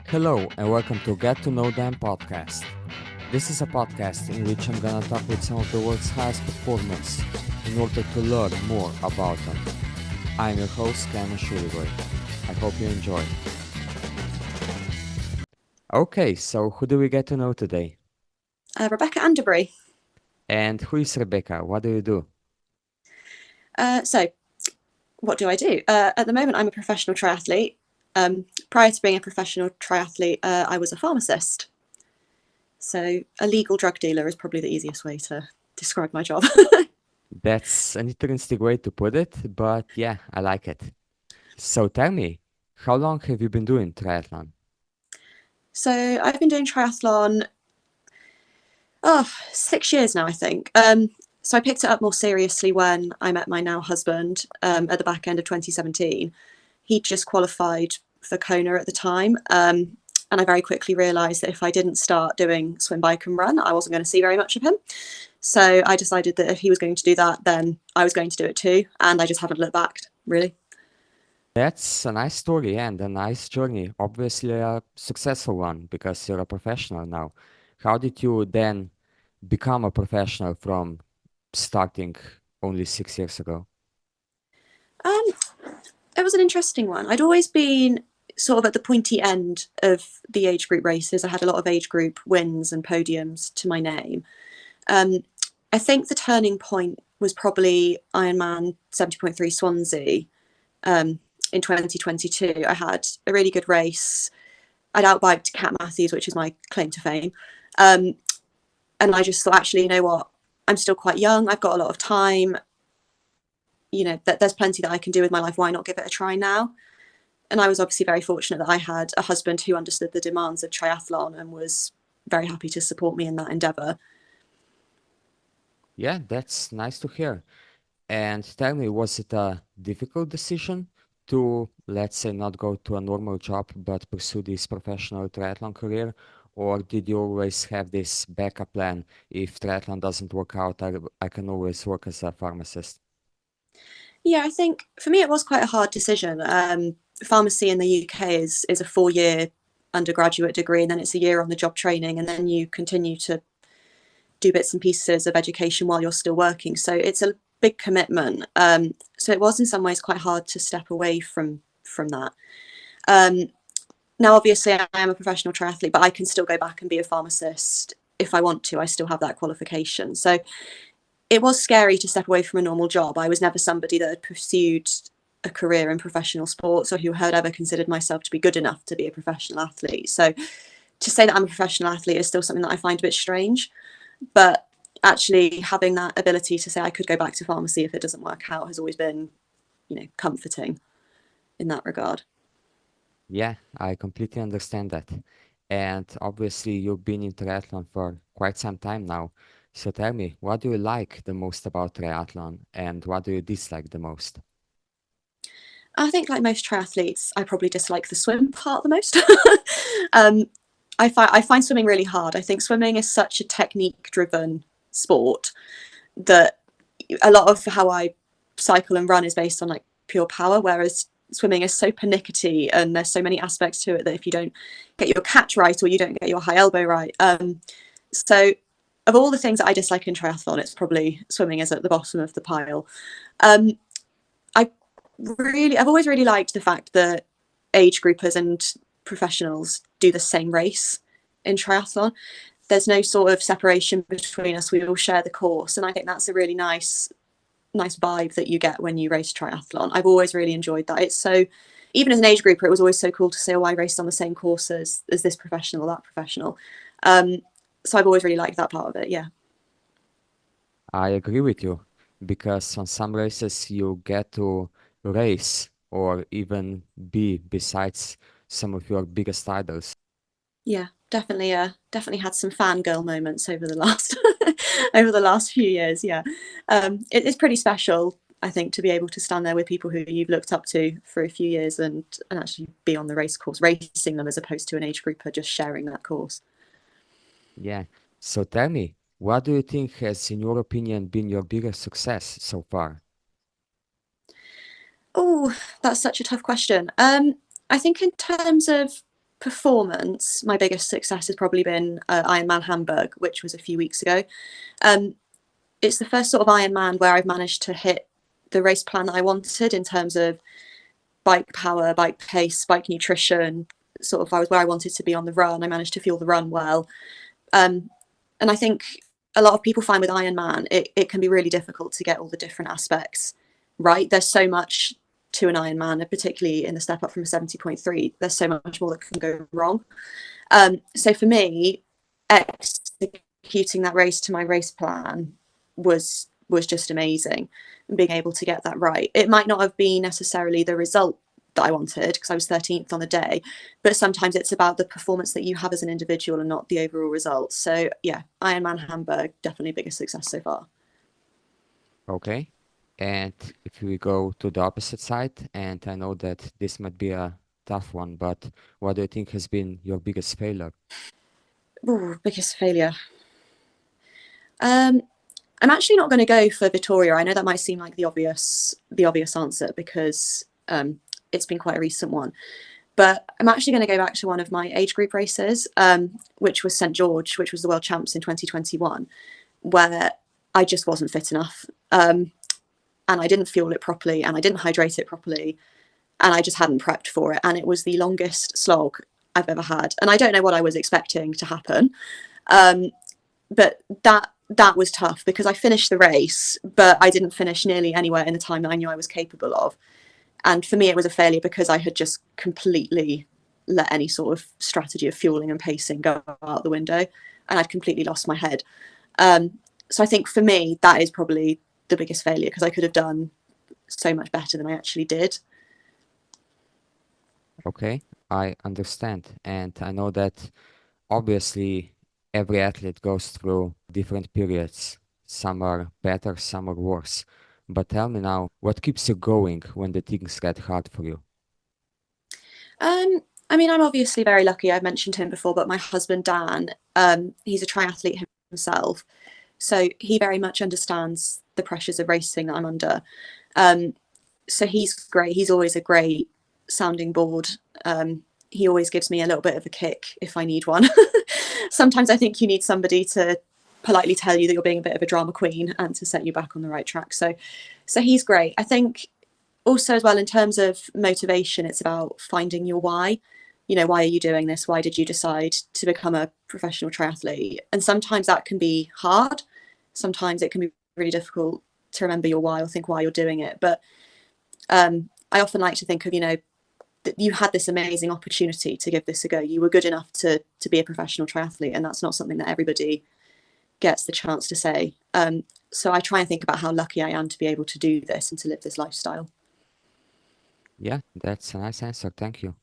Hello and welcome to Get to Know Them podcast. This is a podcast in which I'm gonna talk with some of the world's highest performers in order to learn more about them. I'm your host, Ken Shuligoy. I hope you enjoy. Okay, so who do we get to know today? Rebecca Anderbury. And who is Rebecca? What do you do? So, what do I do? At the moment, I'm a professional triathlete. Prior to being a professional triathlete, I was a pharmacist. So, a legal drug dealer is probably the easiest way to describe my job. That's an interesting way to put it, but yeah, I like it. So tell me, how long have you been doing triathlon? So, I've been doing triathlon, 6 years now, I think. So, I picked it up more seriously when I met my now husband at the back end of 2017. He just qualified for Kona at the time. And I very quickly realised that if I didn't start doing swim, bike, and run, I wasn't going to see very much of him. So I decided that if he was going to do that, then I was going to do it too. And I just haven't looked back, really. That's a nice story and a nice journey. Obviously, a successful one because you're a professional now. How did you then become a professional from starting only 6 years ago? Um, it was an interesting one. I'd always been sort of at the pointy end of the age group races. I had a lot of age group wins and podiums to my name. Um, I think the turning point was probably Ironman 70.3 Swansea in 2022. I had a really good race. I'd outbiked Kat Matthews, which is my claim to fame. Um, and I just thought, actually, you know what? I'm still quite young. I've got a lot of time. There's plenty that I can do with my life. Why not give it a try now? And I was obviously very fortunate that I had a husband who understood the demands of triathlon and was very happy to support me in that endeavor. Yeah, that's nice to hear. And tell me, was it a difficult decision to, let's say, not go to a normal job but pursue this professional triathlon career? Or did you always have this backup plan? If triathlon doesn't work out, I can always work as a pharmacist. Yeah, I think for me it was quite a hard decision. Pharmacy in the UK is a 4 year undergraduate degree, and then it's a year on the job training, and then you continue to do bits and pieces of education while you're still working. So it's a big commitment. So it was in some ways quite hard to step away from that. Um, Now, obviously, I am a professional triathlete, but I can still go back and be a pharmacist if I want to. I still have that qualification. So it was scary to step away from a normal job. I was never somebody that had pursued a career in professional sports or who had ever considered myself to be good enough to be a professional athlete. So to say that I'm a professional athlete is still something that I find a bit strange. But actually having that ability to say I could go back to pharmacy if it doesn't work out has always been, comforting in that regard. Yeah, I completely understand that. And obviously, you've been in triathlon for quite some time now. So tell me, what do you like the most about triathlon and what do you dislike the most? I think, like most triathletes, I probably dislike the swim part the most. um, I find swimming really hard. I think swimming is such a technique-driven sport that a lot of how I cycle and run is based on like pure power, whereas swimming is so pernickety and there's so many aspects to it that if you don't get your catch right or you don't get your high elbow right, so of all the things that I dislike in triathlon, it's probably swimming is at the bottom of the pile. Um, I I've always really liked the fact that age groupers and professionals do the same race in triathlon. There's no sort of separation between us. We all share the course, and I think that's a really nice vibe that you get when you race triathlon. I've always really enjoyed that. It's so, even as an age grouper, it was always so cool to say, oh, I raced on the same course as this professional or that professional. Um, so I've always really liked that part of it. Yeah. I agree with you because on some races you get to race or even be besides some of your biggest idols. Yeah, definitely had some fangirl moments over the last over the last few years. Yeah, it's pretty special, I think, to be able to stand there with people who you've looked up to for a few years and actually be on the race course, racing them as opposed to an age grouper just sharing that course. Yeah. So tell me, what do you think has, in your opinion, been your biggest success so far? Oh, that's such a tough question. I think in terms of performance, my biggest success has probably been Ironman Hamburg, which was a few weeks ago. It's the first sort of Ironman where I've managed to hit the race plan that I wanted in terms of bike power, bike pace, bike nutrition. Sort of, I was where I wanted to be on the run. I managed to fuel the run well. And I think a lot of people find with Ironman, it can be really difficult to get all the different aspects right. There's so much to an Ironman, particularly in the step up from a 70.3. There's so much more that can go wrong. So for me, executing that race to my race plan was just amazing, and being able to get that right. It might not have been necessarily the result that I wanted because I was 13th on the day, but sometimes it's about the performance that you have as an individual and not the overall result. So yeah, Ironman Hamburg, definitely biggest success so far. Okay. And if we go to the opposite side, and I know that this might be a tough one, but what do you think has been your biggest failure? Ooh, biggest failure. I'm actually not going to go for Vittoria. I know that might seem like the obvious answer because it's been quite a recent one. But I'm actually going to go back to one of my age group races, which was St George, which was the World Champs in 2021, where I just wasn't fit enough. And I didn't fuel it properly and I didn't hydrate it properly. And I just hadn't prepped for it. And it was the longest slog I've ever had. And I don't know what I was expecting to happen. But that was tough because I finished the race, but I didn't finish nearly anywhere in the time that I knew I was capable of. And for me, it was a failure because I had just completely let any sort of strategy of fueling and pacing go out the window, and I'd completely lost my head. So I think for me, that is probably the biggest failure because I could have done so much better than I actually did. Okay, I understand. And I know that obviously every athlete goes through different periods. Some are better, some are worse. But tell me now, what keeps you going when the things get hard for you? I mean, I'm obviously very lucky. I've mentioned him before, but my husband Dan, he's a triathlete himself, so he very much understands the pressures of racing that I'm under. So he's great. He's always a great sounding board. He always gives me a little bit of a kick if I need one. Sometimes I think you need somebody to politely tell you that you're being a bit of a drama queen and to set you back on the right track. So he's great. I think also as well in terms of motivation, it's about finding your why. You know, why are you doing this? Why did you decide to become a professional triathlete? And sometimes that can be hard. Sometimes it can be really difficult to remember your why or think why you're doing it. But I often like to think of, you know, that you had this amazing opportunity to give this a go. You were good enough to be a professional triathlete, and that's not something that everybody gets the chance to say. So I try and think about how lucky I am to be able to do this and to live this lifestyle. Yeah, that's a nice answer. Thank you.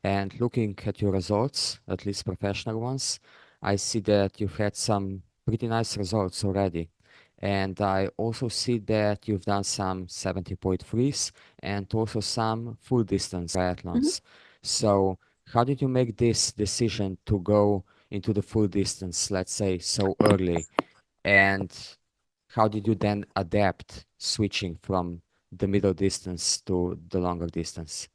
And looking at your results, at least professional ones, I see that you've had some pretty nice results already. And I also see that you've done some 70.3s and also some full distance Mm-hmm. triathlons. So, how did you make this decision to go into the full distance, let's say, so early? And how did you then adapt switching from the middle distance to the longer distance?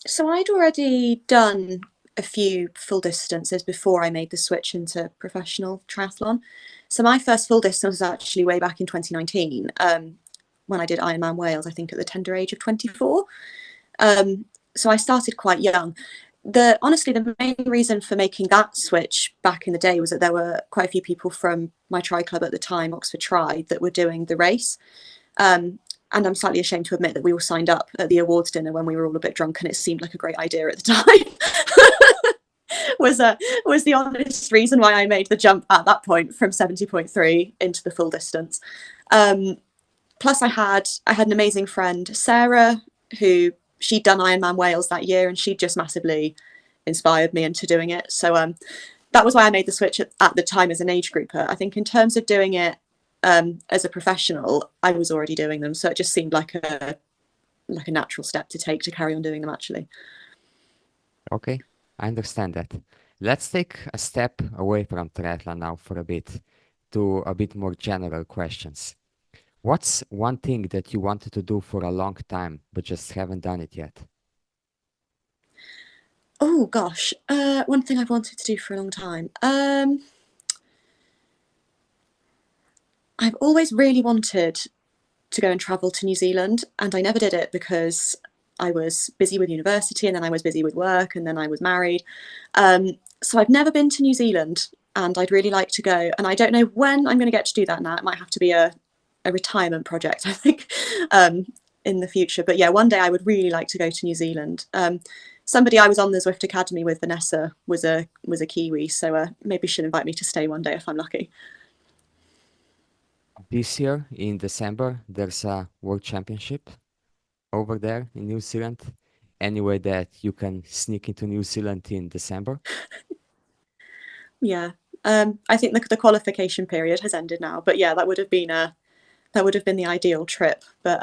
So I'd already done a few full distances before I made the switch into professional triathlon. So my first full distance was actually way back in 2019 when I did Ironman Wales, I think at the tender age of 24. So I started quite young. Honestly, the main reason for making that switch back in the day was that there were quite a few people from my tri club at the time, Oxford Tri, that were doing the race. And I'm slightly ashamed to admit that we all signed up at the awards dinner when we were all a bit drunk, and it seemed like a great idea at the time. was the honest reason why I made the jump at that point from 70.3 into the full distance. Plus, I had an amazing friend, Sarah, who she'd done Ironman Wales that year, and she just massively inspired me into doing it. So that was why I made the switch at the time as an age grouper. I think in terms of doing it as a professional, I was already doing them, so it just seemed like a natural step to take to carry on doing them actually. Okay, I understand that. Let's take a step away from triathlon now for a bit to a bit more general questions. What's one thing that you wanted to do for a long time but just haven't done it yet? Oh gosh, one thing I've wanted to do for a long time. I've always really wanted to go and travel to New Zealand, and I never did it because I was busy with university, and then I was busy with work, and then I was married. So I've never been to New Zealand, and I'd really like to go. And I don't know when I'm going to get to do that now. It might have to be a retirement project, I think, in the future. But yeah, one day I would really like to go to New Zealand. Somebody I was on the Zwift Academy with, Vanessa, was a Kiwi, so maybe she'll invite me to stay one day if I'm lucky. This year in December, there's a World Championship over there in New Zealand. Any way that you can sneak into New Zealand in December? Yeah, I think the qualification period has ended now, but yeah, that would have been the ideal trip. But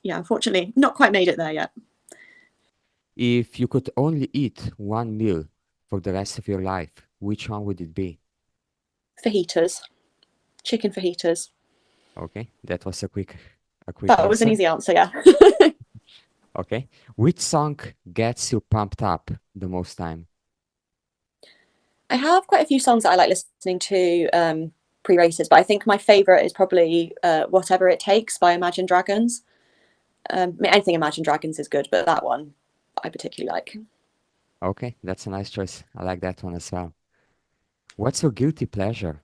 yeah, unfortunately, not quite made it there yet. If you could only eat one meal for the rest of your life, which one would it be? Fajitas, chicken fajitas. Okay, that was a quick That was an answer. easy answer, yeah. Okay. Which song gets you pumped up the most time? I have quite a few songs that I like listening to pre-races, but I think my favourite is probably "Whatever It Takes" by Imagine Dragons. I mean, anything Imagine Dragons is good, but that one I particularly like. Okay, that's a nice choice. I like that one as well. What's your guilty pleasure?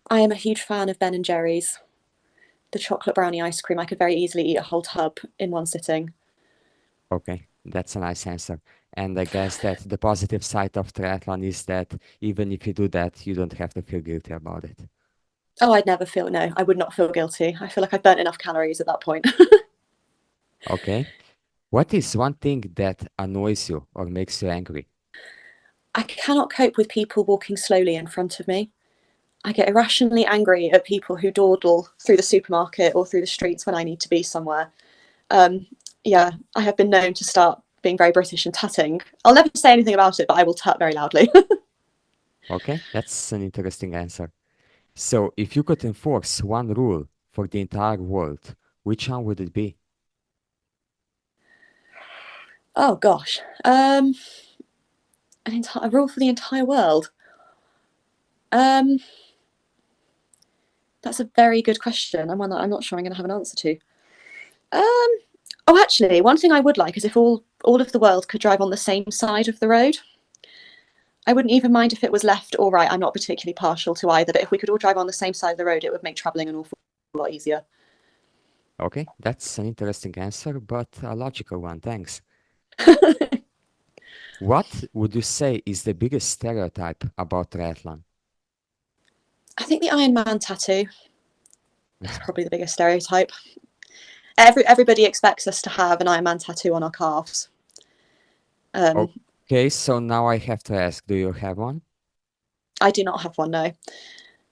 I am a huge fan of Ben and Jerry's. The chocolate brownie ice cream, I could very easily eat a whole tub in one sitting. Okay, that's a nice answer. And I guess that the positive side of triathlon is that even if you do that, you don't have to feel guilty about it. Oh, no, I would not feel guilty. I feel like I've burnt enough calories at that point. Okay. What is one thing that annoys you or makes you angry? I cannot cope with people walking slowly in front of me. I get irrationally angry at people who dawdle through the supermarket or through the streets when I need to be somewhere. Um, yeah, I have been known to start being very British and tutting. I'll never say anything about it, but I will tut very loudly. Okay, that's an interesting answer. So, if you could enforce one rule for the entire world, which one would it be? Oh gosh, a rule for the entire world. Um, that's a very good question, and one that I'm not sure I'm going to have an answer to. Um, oh, actually, one thing I would like is if all of the world could drive on the same side of the road. I wouldn't even mind if it was left or right. I'm not particularly partial to either, but if we could all drive on the same side of the road, it would make travelling an awful lot easier. Okay, that's an interesting answer, but a logical one, thanks. What would you say is the biggest stereotype about triathlon? I think the Ironman tattoo is probably the biggest stereotype. Everybody expects us to have an Ironman tattoo on our calves. Okay, so now I have to ask, do you have one? I do not have one, no.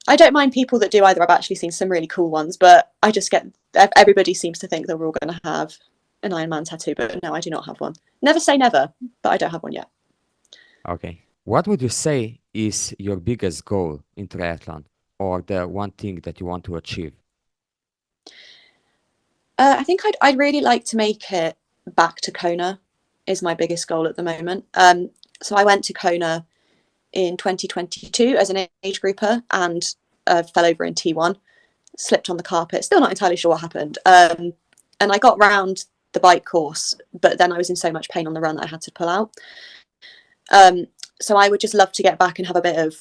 I don't mind people that do either. I've actually seen some really cool ones, but I just get everybody seems to think that we're all going to have an Ironman tattoo, but no, I do not have one. Never say never, but I don't have one yet. Okay. What would you say is your biggest goal in triathlon or the one thing that you want to achieve? I think I'd really like to make it back to Kona is my biggest goal at the moment. So I went to Kona in 2022 as an age grouper and fell over in T1, slipped on the carpet. Still not entirely sure what happened. And I got round the bike course, but then I was in so much pain on the run that I had to pull out. So I would just love to get back and have a bit of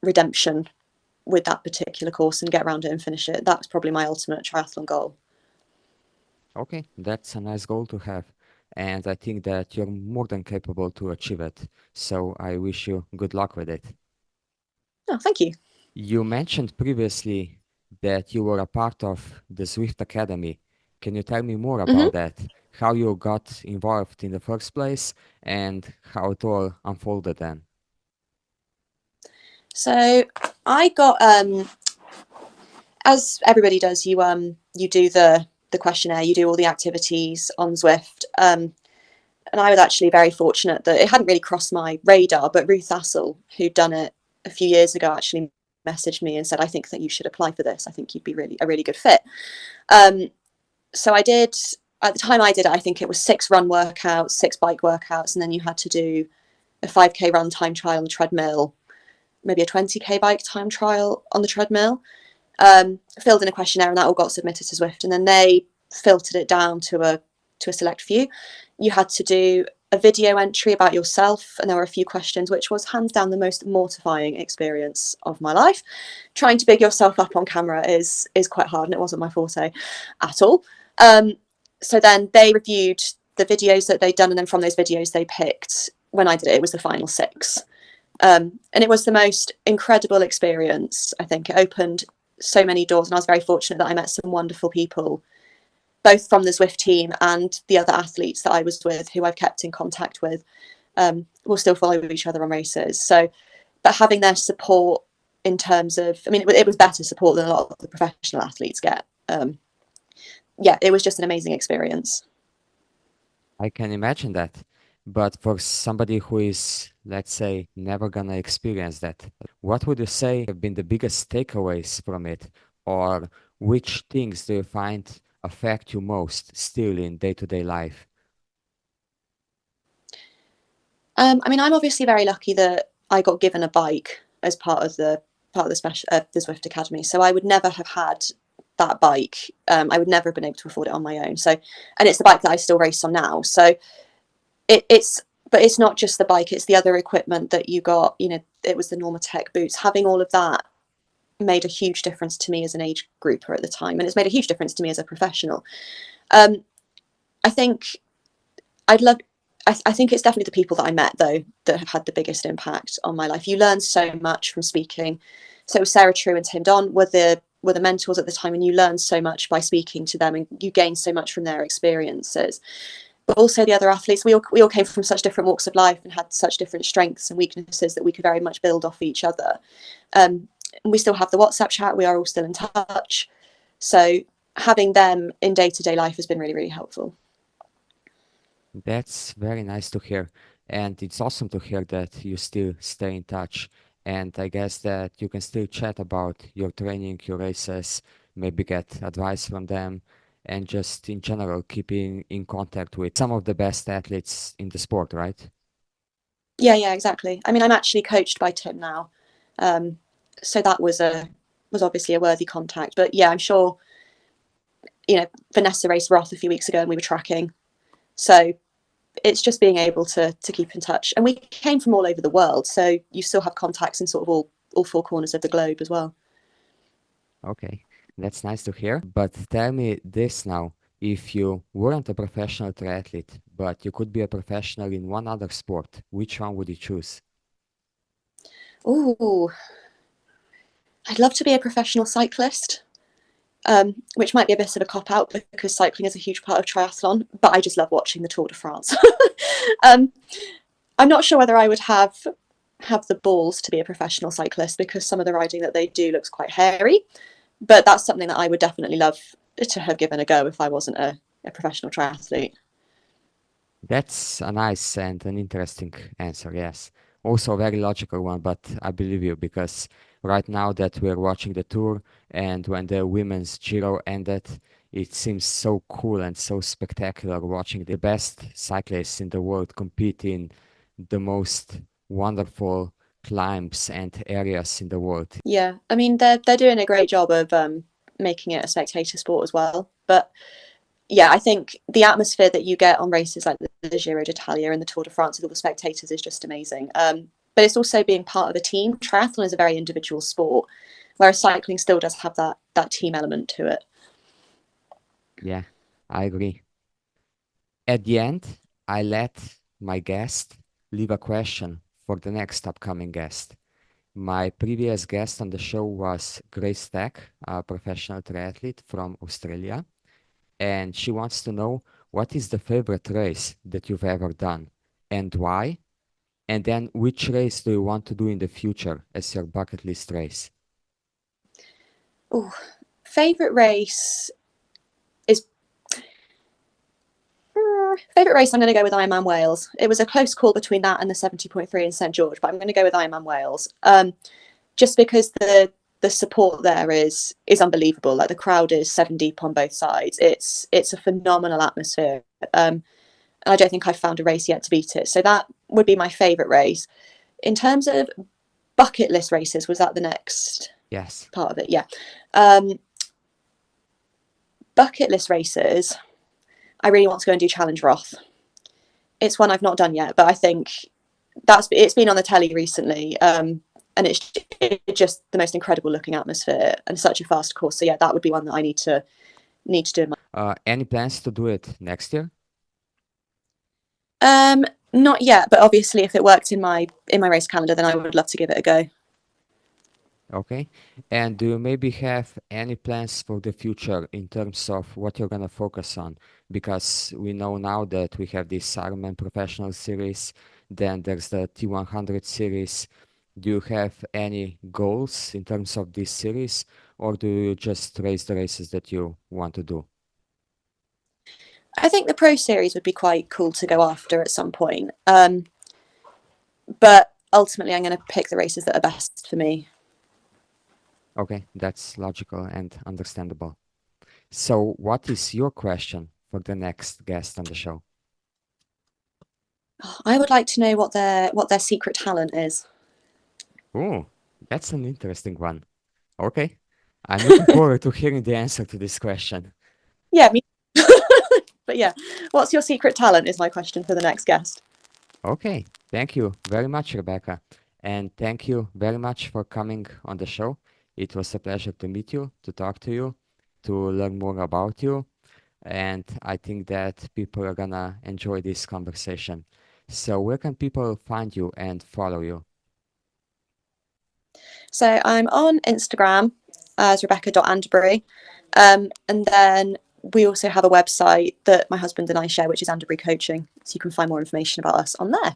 redemption with that particular course and get around it and finish it. That's probably my ultimate triathlon goal. Okay, that's a nice goal to have. And I think that you're more than capable to achieve it. So I wish you good luck with it. Oh, thank you. You mentioned previously that you were a part of the Zwift Academy. Can you tell me more Mm-hmm. about that? How you got involved in the first place and how it all unfolded then? So I got as everybody does, you do the questionnaire, you do all the activities on Zwift. And I was actually very fortunate that it hadn't really crossed my radar, but Ruth Assel, who'd done it a few years ago, actually messaged me and said, "I think that you should apply for this. I think you'd be a really good fit." So I did. at the time I did it, I think it was 6 run workouts, 6 bike workouts, and then you had to do a 5k run time trial on the treadmill, maybe a 20k bike time trial on the treadmill. Filled in a questionnaire, and that all got submitted to Zwift, and then they filtered it down to a select few. You had to do a video entry about yourself, and there were a few questions, which was hands down the most mortifying experience of my life. Trying to big yourself up on camera is quite hard, and it wasn't my forte at all. So then they reviewed the videos that they'd done, and then from those videos they picked, when I did it, it was the final 6. And it was the most incredible experience. I think it opened so many doors, and I was very fortunate that I met some wonderful people, both from the Zwift team and the other athletes that I was with, who I've kept in contact with. We'll still follow each other on races. So, but having their support in terms of, I mean, it was better support than a lot of the professional athletes get. Yeah, it was just an amazing experience. I can imagine that. But for somebody who is, let's say, never gonna experience that, what would you say have been the biggest takeaways from it? Or which things do you find affect you most still in day-to-day life? I mean, I'm obviously very lucky that I got given a bike as part of the the Zwift Academy. So I would never have had that bike. I would never have been able to afford it on my own. So, and it's the bike that I still race on now. So but it's not just the bike; it's the other equipment that you got. You know, it was the Normatec boots. Having all of that made a huge difference to me as an age grouper at the time, and it's made a huge difference to me as a professional. I think I'd love. I think it's definitely the people that I met, though, that have had the biggest impact on my life. You learn so much from speaking. So Sarah True and Tim Don were the mentors at the time, and you learn so much by speaking to them, and you gain so much from their experiences. But also the other athletes, we all came from such different walks of life and had such different strengths and weaknesses that we could very much build off each other. We still have the WhatsApp chat. We are all still in touch. So having them in day-to-day life has been really, really helpful. That's very nice to hear. And it's awesome to hear that you still stay in touch. And I guess that you can still chat about your training, your races, maybe get advice from them, and just in general keeping in contact with some of the best athletes in the sport, right? Yeah, exactly. I mean, I'm actually coached by Tim now. So that was obviously a worthy contact. But yeah, I'm sure, Vanessa raced Roth a few weeks ago and we were tracking. So it's just being able to keep in touch. And we came from all over the world, so you still have contacts in sort of all 4 corners of the globe as well. Okay, that's nice to hear. But tell me this now. If you weren't a professional triathlete, but you could be a professional in one other sport, which one would you choose? Ooh, I'd love to be a professional cyclist, which might be a bit of a cop out because cycling is a huge part of triathlon, but I just love watching the Tour de France. I'm not sure whether I would have the balls to be a professional cyclist because some of the riding that they do looks quite hairy, but that's something that I would definitely love to have given a go if I wasn't a professional triathlete. That's a nice and an interesting answer, yes. Also a very logical one, but I believe you because right now that we're watching the tour and when the women's Giro ended, it seems so cool and so spectacular watching the best cyclists in the world compete in the most wonderful climbs and areas in the world. Yeah, I mean they're doing a great job of making it a spectator sport as well. But yeah, I think the atmosphere that you get on races like the Giro d'Italia and the Tour de France with all the spectators is just amazing. But it's also being part of a team. Triathlon is a very individual sport, whereas cycling still does have that team element to it. Yeah, I agree. At the end, I let my guest leave a question for the next upcoming guest. My previous guest on the show was Grace Stack, a professional triathlete from Australia, and she wants to know what is the favorite race that you've ever done and why, and then which race do you want to do in the future as your bucket list race? Ooh, favorite race is favorite race. I'm going to go with Ironman Wales. It was a close call between that and the 70.3 in St George, but I'm going to go with Ironman Wales. Just because the the support there is unbelievable. Like the crowd is 7 deep on both sides. It's a phenomenal atmosphere. And I don't think I've found a race yet to beat it. So that would be my favourite race. In terms of bucket list races, was that the next Yes. part of it? Yeah. Bucket list races, I really want to go and do Challenge Roth. It's one I've not done yet, but I think it's been on the telly recently, and it's just the most incredible looking atmosphere and such a fast course. So yeah, that would be one that I need to do. Any plans to do it next year? Not yet, but obviously if it worked in my race calendar, then I would love to give it a go. Okay. And do you maybe have any plans for the future in terms of what you're gonna focus on? Because we know now that we have this Ironman Professional Series, then there's the T100 Series. Do you have any goals in terms of this series, or do you just race the races that you want to do? I think the Pro Series would be quite cool to go after at some point. But ultimately, I'm going to pick the races that are best for me. Okay, that's logical and understandable. So, what is your question for the next guest on the show? I would like to know what their secret talent is. Oh, that's an interesting one. Okay. I'm looking forward to hearing the answer to this question. Yeah, me. But yeah, what's your secret talent is my question for the next guest. Okay. Thank you very much, Rebecca. And thank you very much for coming on the show. It was a pleasure to meet you, to talk to you, to learn more about you. And I think that people are gonna enjoy this conversation. So where can people find you and follow you? So I'm on Instagram as rebecca.anderbury. And then we also have a website that my husband and I share, which is Anderbury Coaching. So you can find more information about us on there.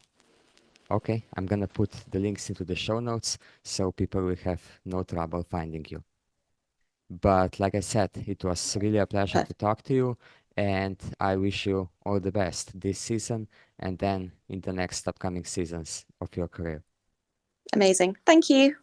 Okay, I'm gonna put the links into the show notes so people will have no trouble finding you. But like I said, it was really a pleasure to Perfect. talk to you, and I wish you all the best this season and then in the next upcoming seasons of your career. Amazing. Thank you.